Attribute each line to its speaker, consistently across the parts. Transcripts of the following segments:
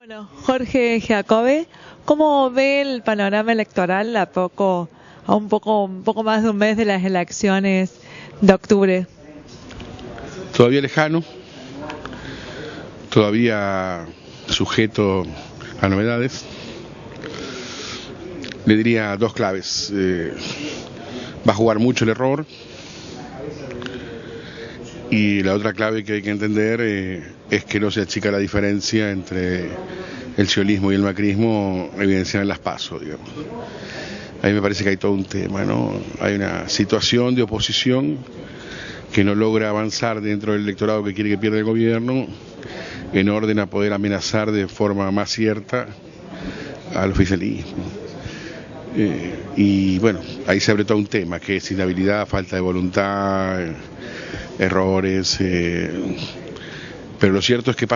Speaker 1: Bueno, Jorge Giacobbe, ¿cómo ve el panorama electoral a un poco más de un mes de las elecciones de octubre?
Speaker 2: Todavía lejano, todavía sujeto a novedades. Le diría dos claves. Va a jugar mucho el error. Y la otra clave que hay que entender es que no se achica la diferencia entre el sionismo y el macrismo evidenciada en las PASO, digamos. A mí me parece que hay todo un tema, ¿no? Hay una situación de oposición que no logra avanzar dentro del electorado que quiere que pierda el gobierno en orden a poder amenazar de forma más cierta al oficialismo. Y bueno, ahí se abre todo un tema que es inhabilidad, falta de voluntad, errores, pero lo cierto es que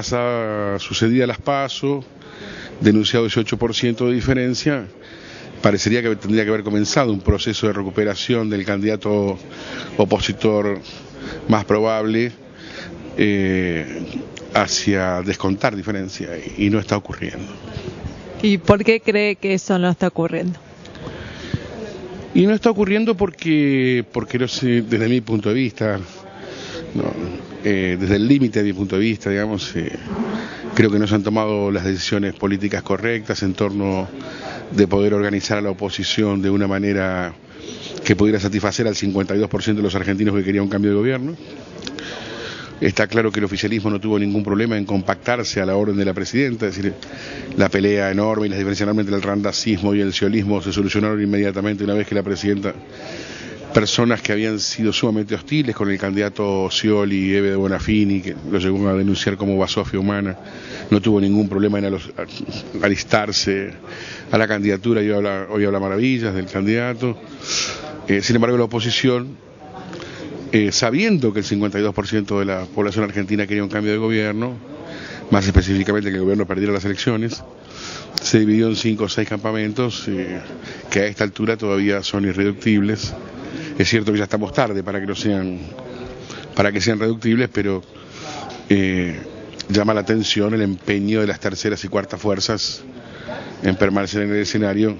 Speaker 2: sucedía las PASO, denunciado ese 8% de diferencia, parecería que tendría que haber comenzado un proceso de recuperación del candidato opositor más probable hacia descontar diferencia, y no está ocurriendo.
Speaker 1: ¿Y por qué cree que eso no está ocurriendo?
Speaker 2: Y no está ocurriendo porque no sé, desde mi punto de vista, no, desde el límite de mi punto de vista, digamos, creo que no se han tomado las decisiones políticas correctas en torno de poder organizar a la oposición de una manera que pudiera satisfacer al 52% de los argentinos que querían un cambio de gobierno. Está claro que el oficialismo no tuvo ningún problema en compactarse a la orden de la presidenta, es decir, la pelea enorme y las diferencias enormes entre el randacismo y el sionismo se solucionaron inmediatamente una vez que la presidenta, personas que habían sido sumamente hostiles con el candidato Scioli, Eve de Bonafini, que lo llegó a denunciar como basofia humana, no tuvo ningún problema en alistarse a la candidatura y hoy habla maravillas del candidato. Sin embargo, la oposición, sabiendo que el 52% de la población argentina quería un cambio de gobierno, más específicamente que el gobierno perdiera las elecciones, se dividió en 5 o 6 campamentos que a esta altura todavía son irreductibles. Es cierto que ya estamos tarde para que sean reductibles, pero llama la atención el empeño de las terceras y cuartas fuerzas en permanecer en el escenario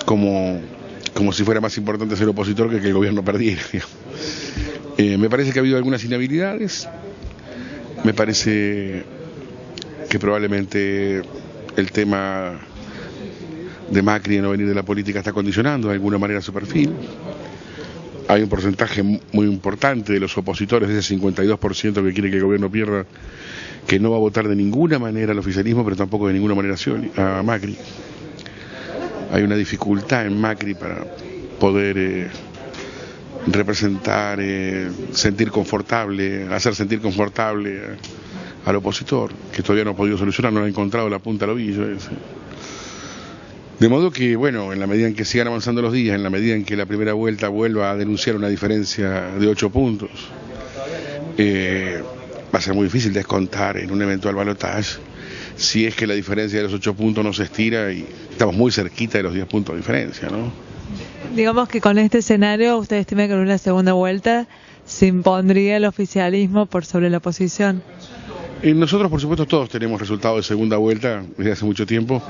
Speaker 2: como si fuera más importante ser opositor que el gobierno perdiera. Me parece que ha habido algunas inhabilidades, me parece que probablemente el tema de Macri de no venir de la política está condicionando de alguna manera su perfil. Hay un porcentaje muy importante de los opositores, de ese 52% que quiere que el gobierno pierda, que no va a votar de ninguna manera al oficialismo, pero tampoco de ninguna manera a Macri. Hay una dificultad en Macri para poder representar, hacer sentir confortable al opositor, que todavía no ha podido solucionar, no ha encontrado la punta al ovillo. De modo que, bueno, en la medida en que sigan avanzando los días, en la medida en que la primera vuelta vuelva a denunciar una diferencia de 8 puntos, va a ser muy difícil descontar en un eventual balotaje si es que la diferencia de los 8 puntos no se estira, y estamos muy cerquita de los 10 puntos de diferencia, ¿no?
Speaker 1: Digamos que con este escenario, ¿usted estima que en una segunda vuelta se impondría el oficialismo por sobre la oposición?
Speaker 2: Nosotros, por supuesto, todos tenemos resultados de segunda vuelta desde hace mucho tiempo.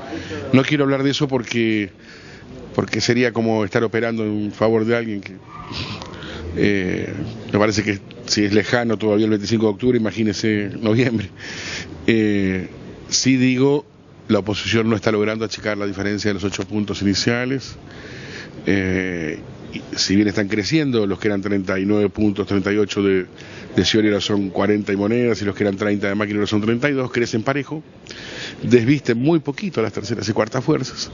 Speaker 2: No quiero hablar de eso porque sería como estar operando en favor de alguien que me parece que si es lejano todavía el 25 de octubre, imagínese noviembre. Sí digo, la oposición no está logrando achicar la diferencia de los 8 puntos iniciales. Si bien están creciendo, los que eran 39 puntos, 38 de Scioli ahora son 40 y monedas, y los que eran 30 de Macri ahora son 32, crecen parejo, desvisten muy poquito a las terceras y cuartas fuerzas.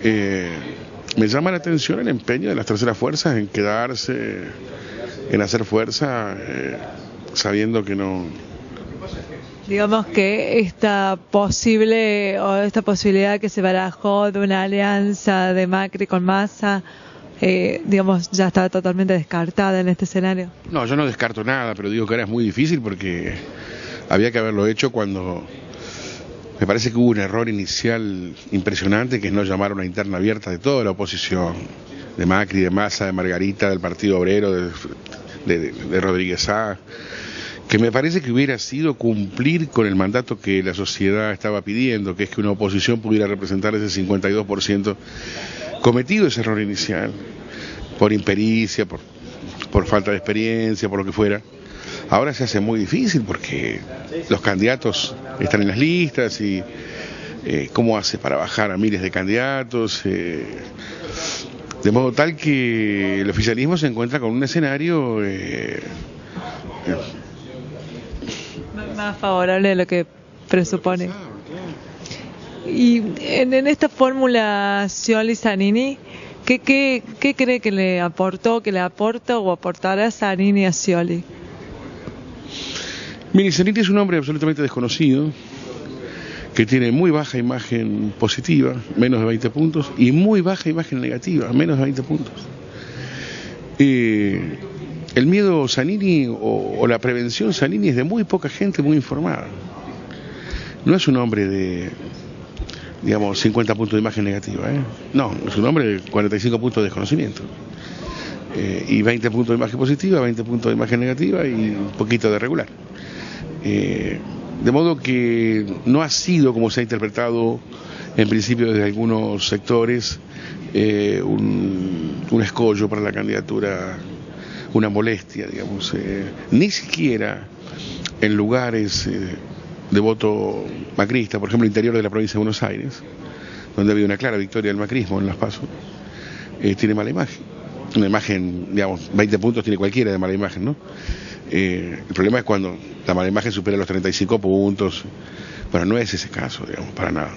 Speaker 2: Me llama la atención el empeño de las terceras fuerzas en quedarse, en hacer fuerza, sabiendo que no...
Speaker 1: Digamos que esta posibilidad que se barajó de una alianza de Macri con Massa, digamos, ya está totalmente descartada en este escenario.
Speaker 2: No, yo no descarto nada, pero digo que ahora es muy difícil porque había que haberlo hecho cuando... Me parece que hubo un error inicial impresionante, que es no llamar a una interna abierta de toda la oposición, de Macri, de Massa, de Margarita, del Partido Obrero, de Rodríguez A. que me parece que hubiera sido cumplir con el mandato que la sociedad estaba pidiendo, que es que una oposición pudiera representar ese 52% cometido ese error inicial, por impericia, por falta de experiencia, por lo que fuera. Ahora se hace muy difícil porque los candidatos están en las listas y cómo hace para bajar a miles de candidatos, de modo tal que el oficialismo se encuentra con un escenario
Speaker 1: más favorable de lo que presupone. Y en esta fórmula Scioli-Zanini, ¿qué cree que le aportó, que le aporta o aportará Zanini a Scioli?
Speaker 2: Mire, Zanini es un hombre absolutamente desconocido, que tiene muy baja imagen positiva, menos de 20 puntos, y muy baja imagen negativa, menos de 20 puntos. El miedo Zanini o la prevención Zanini es de muy poca gente muy informada. No es un hombre de, digamos, 50 puntos de imagen negativa, No, es un hombre de 45 puntos de desconocimiento. Y 20 puntos de imagen positiva, 20 puntos de imagen negativa y un poquito de regular. De modo que no ha sido, como se ha interpretado en principio desde algunos sectores, un escollo para la candidatura, una molestia, digamos, ni siquiera en lugares de voto macrista, por ejemplo, el interior de la provincia de Buenos Aires, donde ha habido una clara victoria del macrismo en las PASO, tiene mala imagen. Una imagen, digamos, 20 puntos tiene cualquiera de mala imagen, ¿no? El problema es cuando la mala imagen supera los 35 puntos. Bueno, no es ese caso, digamos, para nada.